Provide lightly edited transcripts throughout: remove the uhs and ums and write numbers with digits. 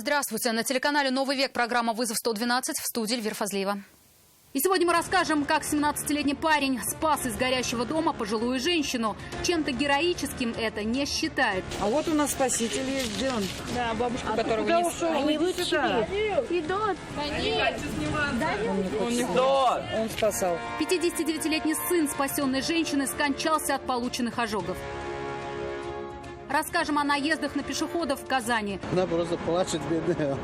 Здравствуйте. На телеканале «Новый век» программа «Вызов 112», в студии Эльвира Фазлиева. И сегодня мы расскажем, как 17-летний парень спас из горящего дома пожилую женщину. Чем-то героическим это не считает. А вот у нас спаситель есть, где он? Да, бабушка, которого не Они вытащили. идут. Он спасал. 59-летний сын спасенной женщины скончался от полученных ожогов. Расскажем о наездах на пешеходов в Казани. Она просто плачет, бедная.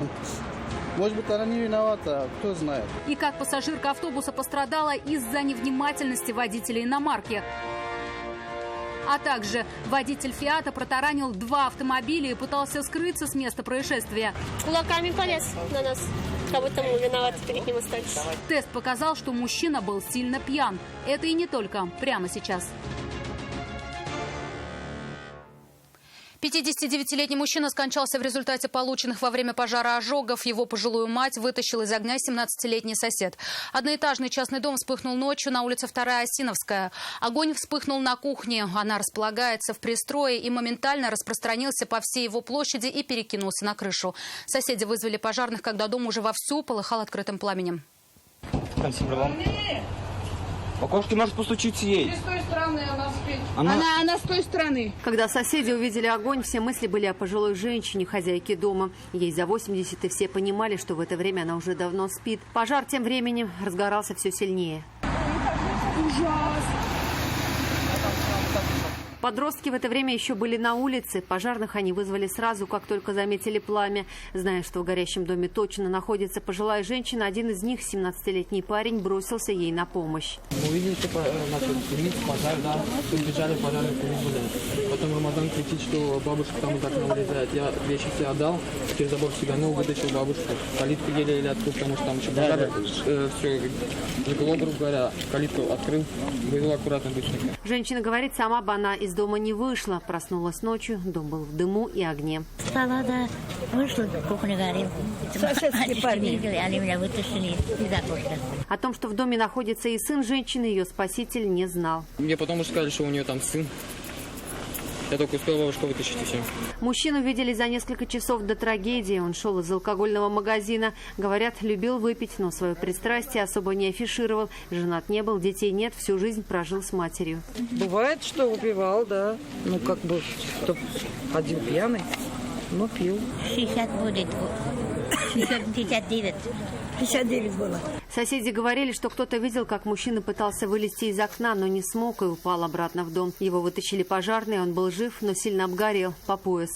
Может быть, она не виновата, кто знает. И как пассажирка автобуса пострадала из-за невнимательности водителя иномарки. А также водитель «Фиата» протаранил 2 автомобиля и пытался скрыться с места происшествия. Кулаками полез на нас, как будто мы виноваты перед ним остались. Тест показал, что мужчина был сильно пьян. Это и не только. Прямо сейчас. 59-летний мужчина скончался в результате полученных во время пожара ожогов. Его пожилую мать вытащил из огня 17-летний сосед. Одноэтажный частный дом вспыхнул ночью на улице 2-я Осиновская. Огонь вспыхнул на кухне. Она располагается в пристрое и моментально распространился по всей его площади и перекинулся на крышу. Соседи вызвали пожарных, когда дом уже вовсю полыхал открытым пламенем. В окошке может постучить ей. С той стороны она спит. Она с той стороны. Когда соседи увидели огонь, все мысли были о пожилой женщине, хозяйке дома. Ей за 80, и все понимали, что в это время она уже давно спит. Пожар тем временем разгорался все сильнее. Подростки в это время еще были на улице. Пожарных они вызвали сразу, как только заметили пламя. Зная, что в горящем доме точно находится пожилая женщина, один из них, 17-летний парень, бросился ей на помощь. Мы увидели, что начал дымить, пожар, да. Убежали, пожарные были. Потом Рамазан кричит, что бабушка там из окна вылезает. Я вещи все отдал, через забор сиганул, вытащил бабушку. Калитку еле открыл, потому что там еще пожар. Все загло, грубо говоря. Калитку открыл, вывел аккуратно быстренько. Женщина говорит, сама бы она из дома не вышла. Проснулась ночью, дом был в дыму и огне. Спала, да. Вышла, кухня горела. Соседские парни. Они меня вытащили из окошка. О том, что в доме находится и сын женщины, ее спаситель не знал. Мне потом уже сказали, что у нее там сын. Я только успел бабушку вытащить и все. Мужчину видели за несколько часов до трагедии. Он шел из алкогольного магазина. Говорят, любил выпить, но свое пристрастие особо не афишировал. Женат не был, детей нет, всю жизнь прожил с матерью. Бывает, что выпивал, да. Ну, как бы, кто ходил пьяный, но пил. 60 будет. 59. 59 было. Соседи говорили, что кто-то видел, как мужчина пытался вылезти из окна, но не смог и упал обратно в дом. Его вытащили пожарные, он был жив, но сильно обгорел по пояс.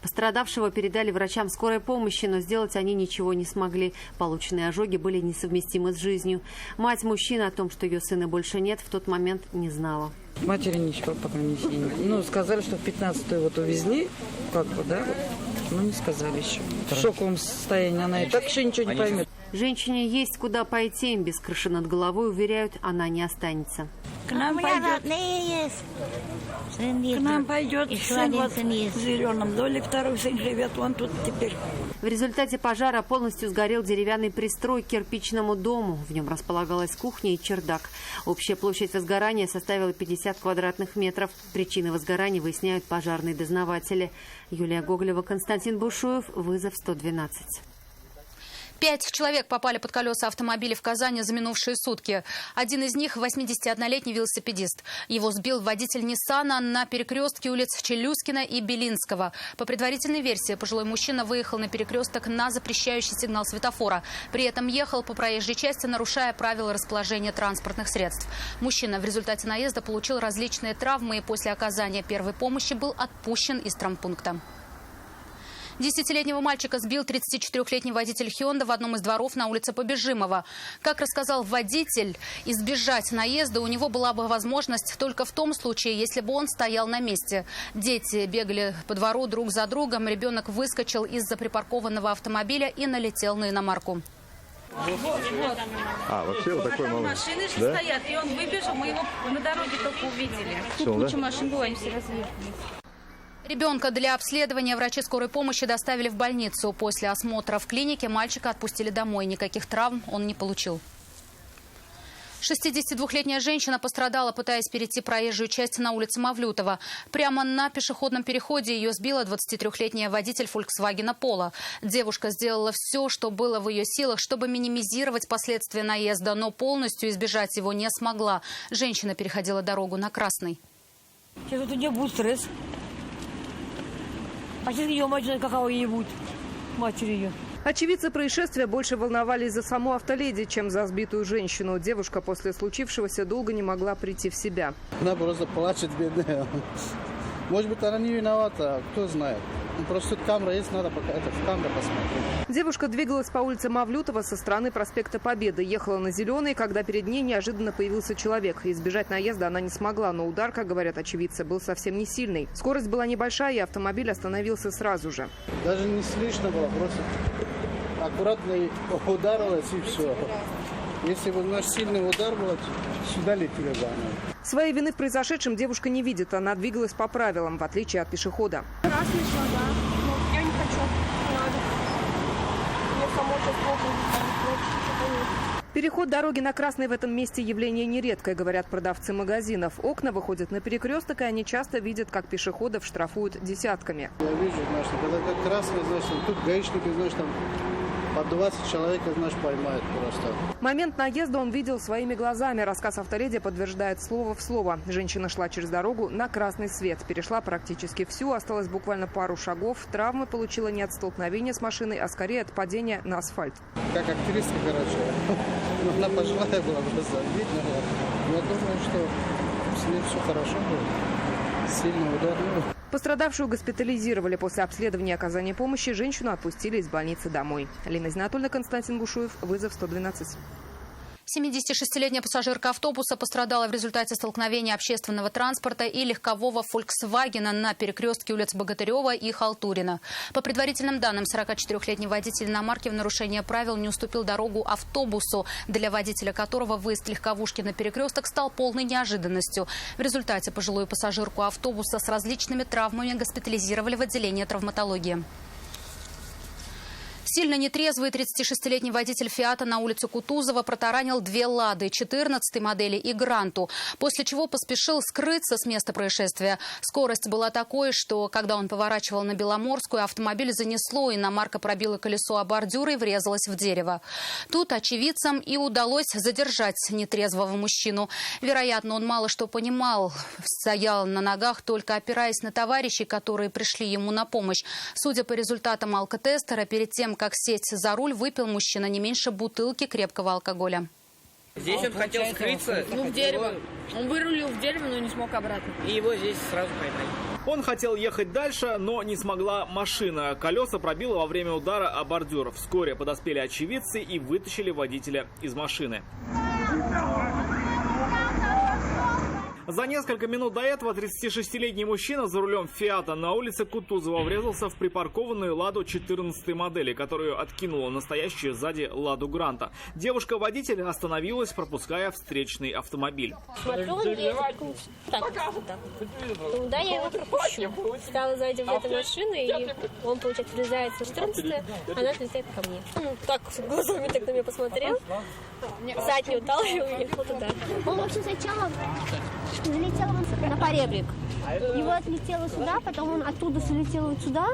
Пострадавшего передали врачам скорой помощи, но сделать они ничего не смогли. Полученные ожоги были несовместимы с жизнью. Мать мужчины о том, что ее сына больше нет, в тот момент не знала. Матери ничего пока не сильно. Ну, сказали, что в 15-ю вот увезли, как бы, да, вот. Но не сказали еще. В шоковом состоянии она и так еще ничего не поймет. Женщине есть куда пойти, без крыши над головой, уверяют, она не останется. К нам пойдет. К нам пойдет сын вот в зеленом доме, второй сын живет, он тут теперь. В результате пожара полностью сгорел деревянный пристрой к кирпичному дому. В нем располагалась кухня и чердак. Общая площадь возгорания составила 50 квадратных метров. Причины возгорания выясняют пожарные дознаватели. Юлия Гоголева, Константин Бушуев. Вызов 112. 5 человек попали под колеса автомобиля в Казани за минувшие сутки. Один из них – 81-летний велосипедист. Его сбил водитель «Ниссана» на перекрестке улиц Челюскина и Белинского. По предварительной версии, пожилой мужчина выехал на перекресток на запрещающий сигнал светофора. При этом ехал по проезжей части, нарушая правила расположения транспортных средств. Мужчина в результате наезда получил различные травмы и после оказания первой помощи был отпущен из травмпункта. 10-летнего мальчика сбил 34-летний водитель «Хёнда» в одном из дворов на улице Побежимова. Как рассказал водитель, избежать наезда у него была бы возможность только в том случае, если бы он стоял на месте. Дети бегали по двору друг за другом. Ребенок выскочил из-за припаркованного автомобиля и налетел на иномарку. Вообще вот такой малый. Машины же стоят, и он выбежал, мы его на дороге только увидели. Тут куча машин было, они все разъехались. Ребенка для обследования врачи скорой помощи доставили в больницу. После осмотра в клинике мальчика отпустили домой. Никаких травм он не получил. 62-летняя женщина пострадала, пытаясь перейти проезжую часть на улице Мавлютова. Прямо на пешеходном переходе ее сбила 23-летняя водитель Volkswagen Polo. Девушка сделала все, что было в ее силах, чтобы минимизировать последствия наезда, но полностью избежать его не смогла. Женщина переходила дорогу на красный. Сейчас вот у нее будет стресс. А сейчас ее мать, какого ей будет, матери ее. Очевидцы происшествия больше волновались за саму автоледи, чем за сбитую женщину. Девушка после случившегося долго не могла прийти в себя. Она просто плачет, бедная. Может быть, она не виновата, кто знает. Просто тут камера есть, надо пока это в камеру посмотреть. Девушка двигалась по улице Мавлютова со стороны проспекта Победы. Ехала на зеленый, когда перед ней неожиданно появился человек. Избежать наезда она не смогла, но удар, как говорят очевидцы, был совсем не сильный. Скорость была небольшая, и автомобиль остановился сразу же. Даже не слышно было, просто аккуратно ударилась и все. Если бы наш сильный удар был, сюда летели бы она. Своей вины в произошедшем девушка не видит. Она двигалась по правилам, в отличие от пешехода. Красный шла, да. Но я не хочу. Не надо. Мне самой сейчас плохо. Переход дороги на красный в этом месте явление нередкое, говорят продавцы магазинов. Окна выходят на перекресток, и они часто видят, как пешеходов штрафуют десятками. Я вижу, значит, когда как красный, значит, тут гаишники, значит, там по 20 человек, значит, поймают просто. Момент наезда он видел своими глазами. Рассказ автоледи подтверждает слово в слово. Женщина шла через дорогу на красный свет. Перешла практически всю. Осталось буквально пару шагов. Травмы получила не от столкновения с машиной, а скорее от падения на асфальт. Как актриса, короче. Она пожилая была, просто видно было. Я думаю, что с ней все хорошо было. Сильный удар. Пострадавшую госпитализировали. После обследования и оказания помощи женщину отпустили из больницы домой. Лина Знатульна, Константин Бушуев. Вызов 112. 76-летняя пассажирка автобуса пострадала в результате столкновения общественного транспорта и легкового «Фольксвагена» на перекрестке улиц Богатырева и Халтурина. По предварительным данным, 44-летний водитель иномарки в нарушение правил не уступил дорогу автобусу, для водителя которого выезд легковушки на перекресток стал полной неожиданностью. В результате пожилую пассажирку автобуса с различными травмами госпитализировали в отделение травматологии. Сильно нетрезвый 36-летний водитель «Фиата» на улице Кутузова протаранил две «Лады» 14-й модели и «Гранту», после чего поспешил скрыться с места происшествия. Скорость была такой, что, когда он поворачивал на Беломорскую, автомобиль занесло, иномарка пробила колесо о бордюр и врезалась в дерево. Тут очевидцам и удалось задержать нетрезвого мужчину. Вероятно, он мало что понимал, стоял на ногах, только опираясь на товарищей, которые пришли ему на помощь. Судя по результатам алкотестера, перед тем, как сесть за руль, выпил мужчина не меньше бутылки крепкого алкоголя. Здесь он хотел скрыться. В дерево. Он вырулил в дерево, но не смог обратно. И его здесь сразу поймали. Он хотел ехать дальше, но не смогла машина. Колеса пробило во время удара о бордюр. Вскоре подоспели очевидцы и вытащили водителя из машины. За несколько минут до этого 36-летний мужчина за рулем «Фиата» на улице Кутузова врезался в припаркованную «Ладу» 14-й модели, которую откинула настоящую сзади «Ладу Гранта». Девушка-водитель остановилась, пропуская встречный автомобиль. Смотрю, он едет. Так, да, я его пропущу. Стала сзади в этой машине, и он, получается, врезается в 14-ю, она отлетает ко мне. Ну, так, глазами так на меня посмотрел. Заднюю дал и уехал туда. Он, в общем, сначала залетел на поребрик. Его отлетело сюда, потом он оттуда залетел вот сюда,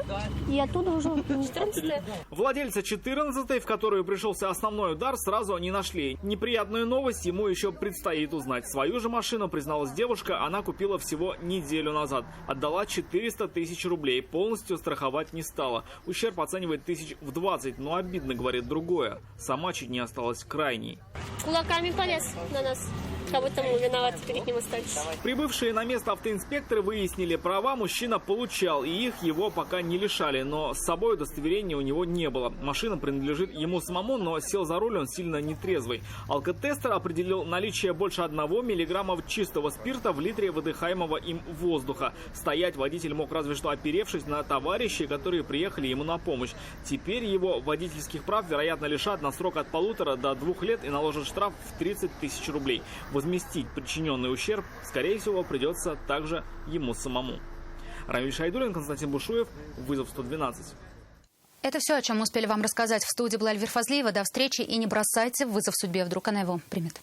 и оттуда уже 14-я. Владельца 14-й, в которую пришелся основной удар, сразу не нашли. Неприятную новость ему еще предстоит узнать. Свою же машину, призналась девушка, она купила всего неделю назад. Отдала 400 тысяч рублей. Полностью страховать не стала. Ущерб оценивает тысяч в 20, но обидно, говорит, другое. Сама чуть не осталась крайней. Кулаками полез на нас. Как будто мы виноваты перед ним остались. Прибывшие на место автоинспекторы выяснили, права мужчина получал, и их его пока не лишали, но с собой удостоверения у него не было. Машина принадлежит ему самому, но сел за руль он сильно нетрезвый. Алкотестер определил наличие больше 1 миллиграмма чистого спирта в литре выдыхаемого им воздуха. Стоять водитель мог разве что оперевшись на товарищей, которые приехали ему на помощь. Теперь его водительских прав, вероятно, лишат на срок от 1,5 до 2 лет и наложат штраф в 30 тысяч рублей. Возместить причиненный ущерб, скорее всего, придется также ему самому. Рамиль Шайдуллин, Константин Бушуев, вызов 112. Это все, о чем мы успели вам рассказать. В студии была Эльвира Фазлиева. До встречи и не бросайте вызов судьбе, вдруг она его примет.